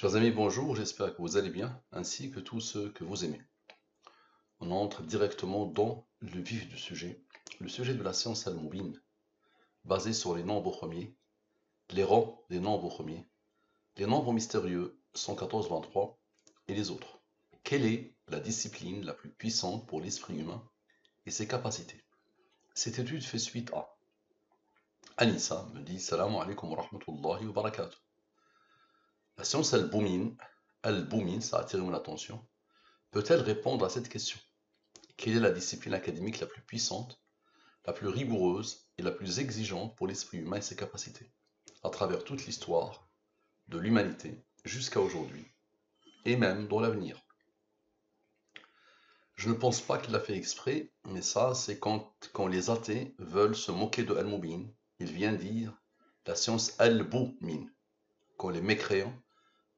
Chers amis, bonjour, j'espère que vous allez bien, ainsi que tous ceux que vous aimez. On entre directement dans le vif du sujet, le sujet de la science al-Mubin, basée sur les nombres premiers, les rangs des nombres premiers, les nombres mystérieux 114, 23 et les autres. Quelle est la discipline la plus puissante pour l'esprit humain et ses capacités? Cette étude fait suite à Anissa me dit Salam alaikum wa rahmatullahi wa barakatuh. La science al-Boumin, ça attire mon attention, peut-elle répondre à cette question? Quelle est la discipline académique la plus puissante, la plus rigoureuse et la plus exigeante pour l'esprit humain et ses capacités, à travers toute l'histoire de l'humanité jusqu'à aujourd'hui, et même dans l'avenir? Je ne pense pas qu'il l'a fait exprès, mais ça, c'est quand les athées veulent se moquer de Al-Mubin, il vient dire la science Al-Boumin. Quand les mécréants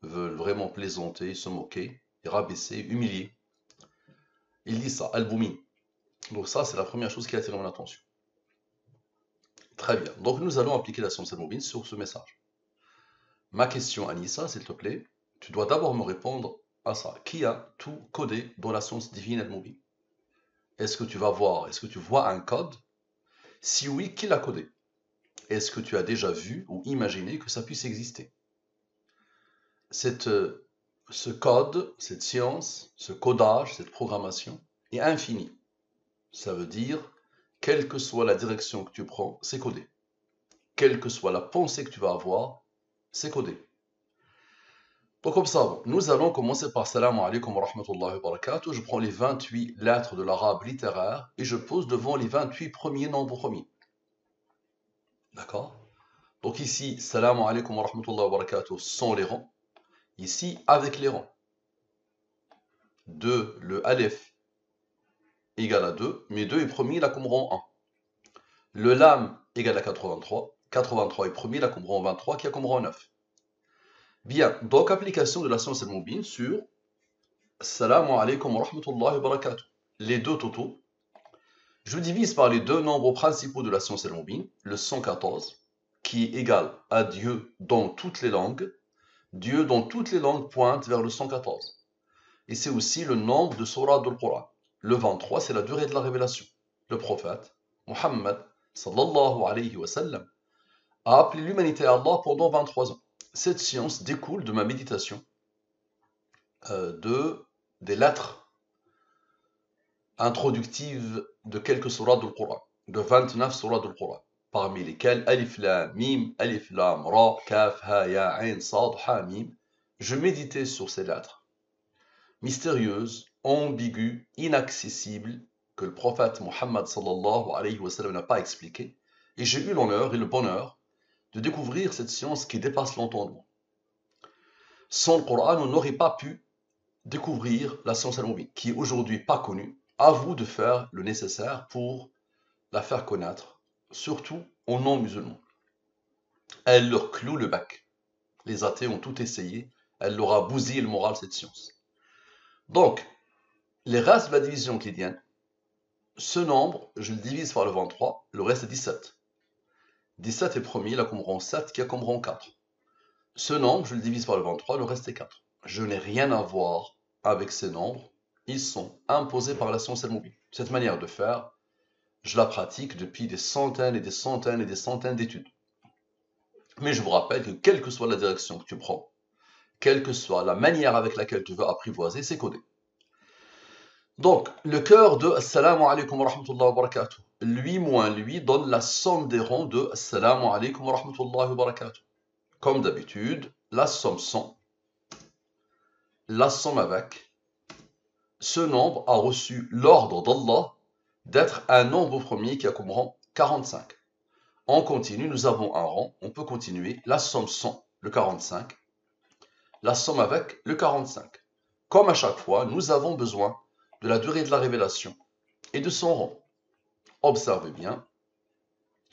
veulent vraiment plaisanter, se moquer, et rabaisser, humilier, il dit ça, Al-Boumin. Donc ça, c'est la première chose qui a attiré mon attention. Très bien, donc nous allons appliquer la science Al-Mubin sur ce message. Ma question, Anissa, s'il te plaît, tu dois d'abord me répondre à ça. Qui a tout codé dans la science divine Al-Mubin? Est-ce que tu vois un code? Si oui, qui l'a codé? Est-ce que tu as déjà vu ou imaginé que ça puisse exister? Ce code, cette science, ce codage, cette programmation est infini. Ça veut dire, quelle que soit la direction que tu prends, c'est codé. Quelle que soit la pensée que tu vas avoir, c'est codé. Donc observons, nous allons commencer par Salam alaikum wa rahmatullahi wa barakatuh. Je prends les 28 lettres de l'arabe littéraire et je pose devant les 28 premiers nombres premiers. D'accord? Donc ici, Salam alaikum wa rahmatullahi wa barakatuh sans les rangs. Ici, avec les rangs. 2, le alef égale à 2, mais 2 est premier, là comme rang 1. Le lam égale à 83. 83 est premier, là comme rang 23, qui a comme rang 9. Bien, donc application de la science al-Mubin sur Assalamu alaikum wa rahmatullahi wa barakatuh. Les deux totaux, je divise par les deux nombres principaux de la science al-Mubin, le 114, qui est égal à Dieu dans toutes les langues. Dieu dans toutes les langues pointe vers le 114. Et c'est aussi le nombre de surah du Coran. Le 23, c'est la durée de la révélation. Le prophète, Muhammad, sallallahu alayhi wa sallam, a appelé l'humanité à Allah pendant 23 ans. Cette science découle de ma méditation des lettres introductives de quelques sourates du Coran, de 29 sourates du Coran, parmi lesquelles Alif Lam Mim, Alif Lam Ra, Kaf, Ha, Ya, Ain, Sad, Ha, Mim. Je méditais sur ces lettres mystérieuses, ambiguës, inaccessibles, que le prophète Muhammad sallallahu alayhi wa sallam n'a pas expliquées, et j'ai eu l'honneur et le bonheur de découvrir cette science qui dépasse l'entendement. Sans le Coran, on n'aurait pas pu découvrir la science al-Mubin, qui est aujourd'hui pas connue. À vous de faire le nécessaire pour la faire connaître, surtout aux non-musulmans. Elle leur cloue le bec. Les athées ont tout essayé, elle leur a bousillé le moral, cette science. Donc, les restes de la division euclidienne, ce nombre, je le divise par le 23, le reste est 17. 17 est premier, là comme rang 7, qui a comme rang 4. Ce nombre, je le divise par le 23, le reste est 4. Je n'ai rien à voir avec ces nombres, ils sont imposés par la science al-Mubin. Cette manière de faire, je la pratique depuis des centaines et des centaines et des centaines d'études. Mais je vous rappelle que quelle que soit la direction que tu prends, quelle que soit la manière avec laquelle tu veux apprivoiser, c'est codé. Donc, le cœur de Assalamu alaikum wa rahmatullahi wa barakatuh. Lui moins lui donne la somme des rangs de Assalamu alaikum wa rahmatullahi wa barakatuh. Comme d'habitude, la somme sans, la somme avec. Ce nombre a reçu l'ordre d'Allah d'être un nombre premier qui a comme rang 45. On continue, nous avons un rang, on peut continuer, la somme sans, le 45, la somme avec, le 45. Comme à chaque fois, nous avons besoin de la durée de la révélation et de son rang. Observez bien,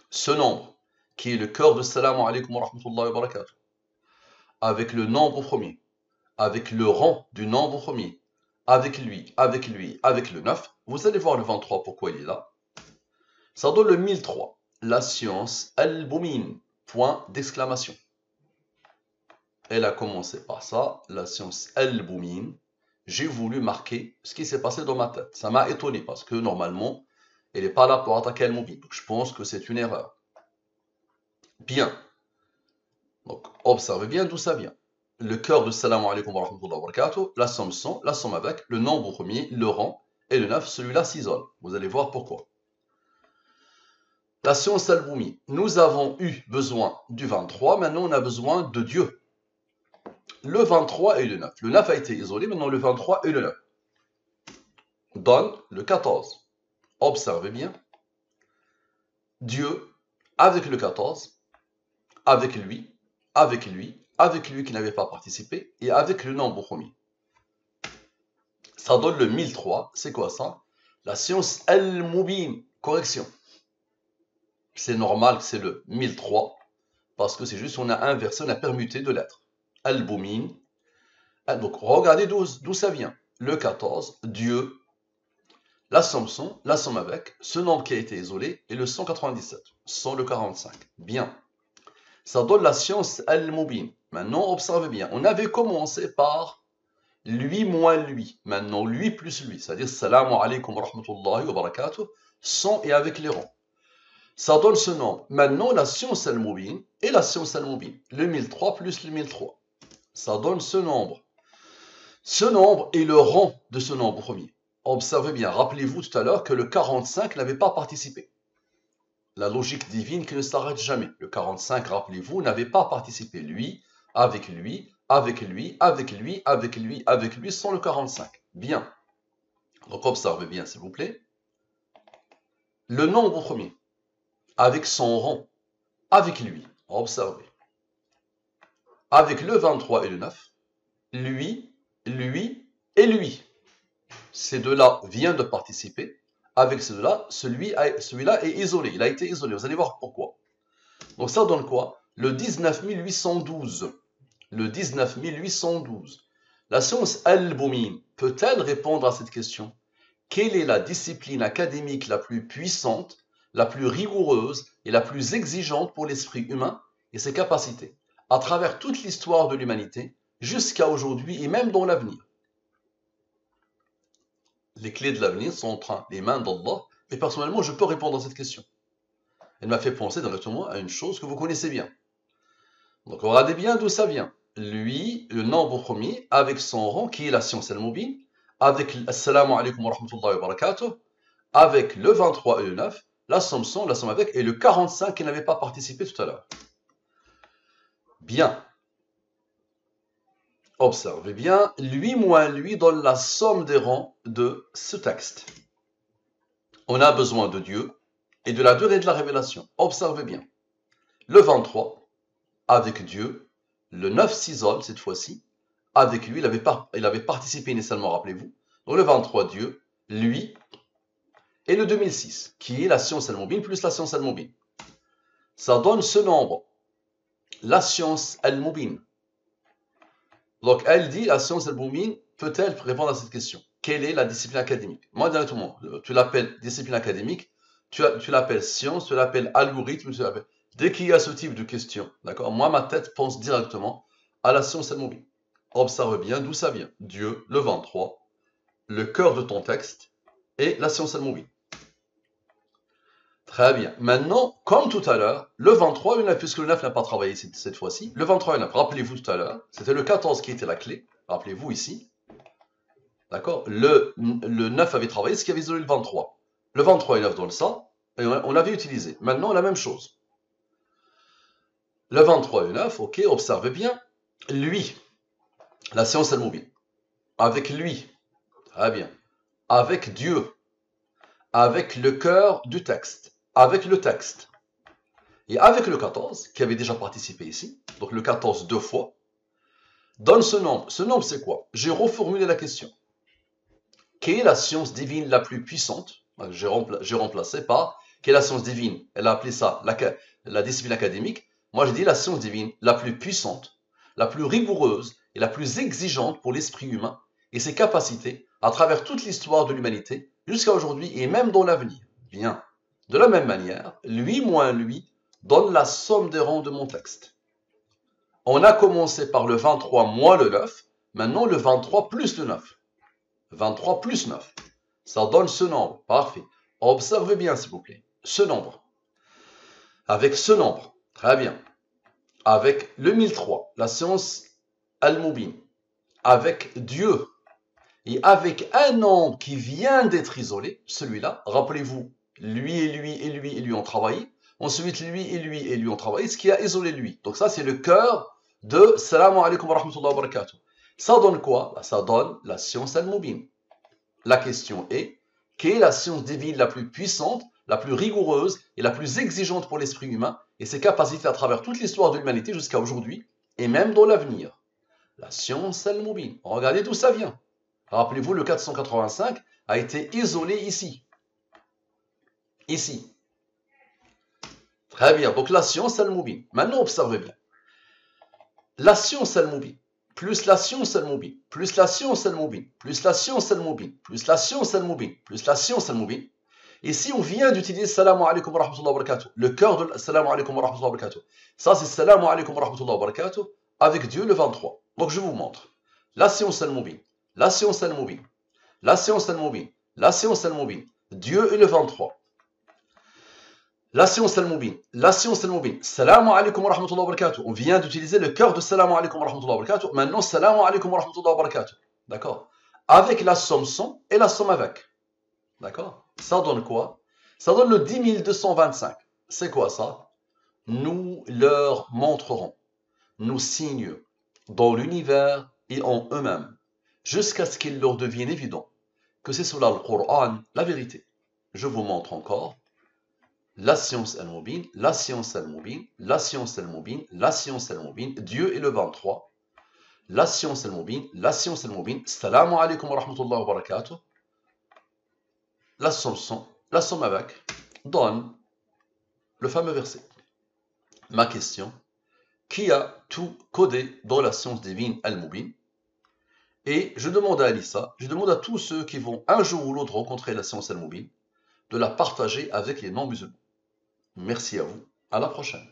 ce nombre, qui est le cœur de Salamu alaikum wa rahmatullahi wa barakatuh, avec le nombre premier, avec le rang du nombre premier, avec lui, avec le 9, vous allez voir le 23 pourquoi il est là. Ça donne le 1003, la science al-Boumin, point d'exclamation. Elle a commencé par ça, la science Al-Boumin. J'ai voulu marquer ce qui s'est passé dans ma tête. Ça m'a étonné parce que normalement, elle n'est pas là pour attaquer Al-Moubin. Donc je pense que c'est une erreur. Bien. Donc observez bien d'où ça vient. Le cœur de Salam alaikum wa rahmatullahi wa barakatuh, la somme sans, la somme avec, le nombre premier, le rang, et le 9, celui-là s'isole. Vous allez voir pourquoi. La science Al-Boumi. Nous avons eu besoin du 23, maintenant on a besoin de Dieu. Le 23 et le 9. Le 9 a été isolé, maintenant le 23 et le 9. Donne le 14. Observez bien. Dieu, avec le 14, avec lui, avec lui, avec lui qui n'avait pas participé, et avec le nombre premier. Ça donne le 1003. C'est quoi ça? La science Al-Moubin. Correction. C'est normal que c'est le 1003, parce que c'est juste on a inversé, on a permuté de lettres. Al-Boumin. Donc regardez d'où ça vient. Le 14, Dieu, la somme sans, la somme avec, ce nombre qui a été isolé, et le 197, sans le 45. Bien. Ça donne la science Al-Moubin. Maintenant, observez bien. On avait commencé par lui moins lui. Maintenant, lui plus lui. C'est-à-dire, Salam alaikum wa rahmatullahi wa barakatuh, sans et avec les rangs. Ça donne ce nombre. Maintenant, la science Al-Moubin et la science Al-Moubin. Le 1003 plus le 1003. Ça donne ce nombre. Ce nombre est le rang de ce nombre premier. Observez bien, rappelez-vous tout à l'heure que le 45 n'avait pas participé. La logique divine qui ne s'arrête jamais. Le 45, rappelez-vous, n'avait pas participé. Lui, avec lui, avec lui, avec lui, avec lui, avec lui, sans le 45. Bien. Donc observez bien, s'il vous plaît. Le nombre premier, avec son rang, avec lui. Observez. Avec le 23 et le 9, lui, lui et lui. Ces deux-là viennent de participer. Avec ces deux-là, celui-là est isolé. Il a été isolé. Vous allez voir pourquoi. Donc ça donne quoi? Le 19812. Le 19812. La science Al-Boumin peut-elle répondre à cette question? Quelle est la discipline académique la plus puissante, la plus rigoureuse et la plus exigeante pour l'esprit humain et ses capacités, à travers toute l'histoire de l'humanité, jusqu'à aujourd'hui et même dans l'avenir? Les clés de l'avenir sont entre les mains d'Allah, et personnellement, je peux répondre à cette question. Elle m'a fait penser directement à une chose que vous connaissez bien. Donc, regardez bien d'où ça vient. Lui, le nombre premier, avec son rang, qui est la science Al-Moubin, avec Assalamu alaikum wa rahmatullahi wa barakatuh, avec le 23 et le 9, la somme sans, la somme avec, et le 45 qui n'avait pas participé tout à l'heure. Bien. Observez bien, lui moins lui donne la somme des rangs de ce texte. On a besoin de Dieu et de la durée de la révélation. Observez bien. Le 23, avec Dieu, le 9 s'isole cette fois-ci. Avec lui, il avait participé initialement, rappelez-vous. Donc le 23, Dieu, lui, et le 2006, qui est la science Al-Moubin plus la science Al-Moubin. Ça donne ce nombre. La science Al-Moubin. Donc, elle dit, la science Al-Moubin peut-elle répondre à cette question? Quelle est la discipline académique? Moi, directement, tu l'appelles discipline académique, tu l'appelles science, tu l'appelles algorithme, tu l'appelles... Dès qu'il y a ce type de question, d'accord, moi, ma tête pense directement à la science Al-Moubin. Observe bien d'où ça vient. Dieu, le 23, le cœur de ton texte, et la science Al-Moubin. Très bien. Maintenant, comme tout à l'heure, le 23 et le 9, puisque le 9 n'a pas travaillé cette fois-ci, le 23 et le 9, rappelez-vous tout à l'heure, c'était le 14 qui était la clé, rappelez-vous ici, d'accord, le 9 avait travaillé, ce qui avait isolé le 23. Le 23 et le 9 dans ça, et on l'avait utilisé. Maintenant, la même chose. Le 23 et le 9, ok, observez bien, lui, la science Al-Moubin, avec lui, très bien, avec Dieu, avec le cœur du texte, avec le texte, et avec le 14, qui avait déjà participé ici, donc le 14 deux fois, donne ce nombre. Ce nombre, c'est quoi? J'ai reformulé la question. Quelle est la science divine la plus puissante? J'ai remplacé par quelle est la science divine? Elle a appelé ça la discipline académique. Moi, j'ai dit la science divine la plus puissante, la plus rigoureuse et la plus exigeante pour l'esprit humain et ses capacités à travers toute l'histoire de l'humanité jusqu'à aujourd'hui et même dans l'avenir. Bien. De la même manière, lui moins lui donne la somme des rangs de mon texte. On a commencé par le 23 moins le 9. Maintenant, le 23 plus le 9. 23 plus 9. Ça donne ce nombre. Parfait. Observez bien, s'il vous plaît. Ce nombre. Avec ce nombre. Très bien. Avec le 1003, la science al-Mubin. Avec Dieu. Et avec un nombre qui vient d'être isolé, celui-là, rappelez-vous, lui et lui et lui et lui ont travaillé. Ensuite, lui et lui et lui ont travaillé, ce qui a isolé lui. Donc ça, c'est le cœur de Salam alaikum wa rahmatullahi wa barakatuh. Ça donne quoi? Ça donne la science al-Mubin. La question est, quelle est la science divine la plus puissante, la plus rigoureuse et la plus exigeante pour l'esprit humain et ses capacités à travers toute l'histoire de l'humanité jusqu'à aujourd'hui et même dans l'avenir? La science al-Mubin. Regardez d'où ça vient. Rappelez-vous, le 485 a été isolé ici. Ici. Très bien. Donc la science al-Mubin. Maintenant, observez bien. La science al-Mubin, plus la science al-Mubin, plus la science al-Mubin, plus la science al-Mubin, plus la science al-Mubin, plus la science al-Mubin. Ici, on vient d'utiliser Salam alaikum wa rahmatullahi wa barakatuh. Le cœur de Salam alaikum wa rahmatullahi wa barakatuh. Ça, c'est Salam alaikum wa rahmatullahi wa barakatuh avec Dieu le 23. Donc, je vous montre. La science al-Mubin, la science al-Mubin, la science al-Mubin, la science al-Mubin, Dieu est le 23. La science al-Mubin, la science al-Mubin, Salam alaikum wa rahmatullahi wa barakatuh. On vient d'utiliser le cœur de Salam alaikum wa rahmatullahi wa barakatuh. Maintenant, Salam alaikum wa rahmatullahi wa barakatuh. D'accord? Avec la somme sans et la somme avec. D'accord? Ça donne quoi? Ça donne le 10 225. C'est quoi ça? Nous leur montrerons nos signes dans l'univers et en eux-mêmes, jusqu'à ce qu'il leur devienne évident que c'est cela le Coran, la vérité. Je vous montre encore la science al-Mubin, la science al-Mubin, la science al-Mubin, la science al-Mubin, Dieu est le 23, la science al-Mubin, la science al-Mubin, Salam alaikum wa rahmatullahi wa barakatuh, la somme sans, la somme avec, donne le fameux verset. Ma question, qui a tout codé dans la science divine al-Mubin? Et je demande à Alissa, je demande à tous ceux qui vont un jour ou l'autre rencontrer la science al-Mubin, de la partager avec les non-musulmans. Merci à vous, à la prochaine.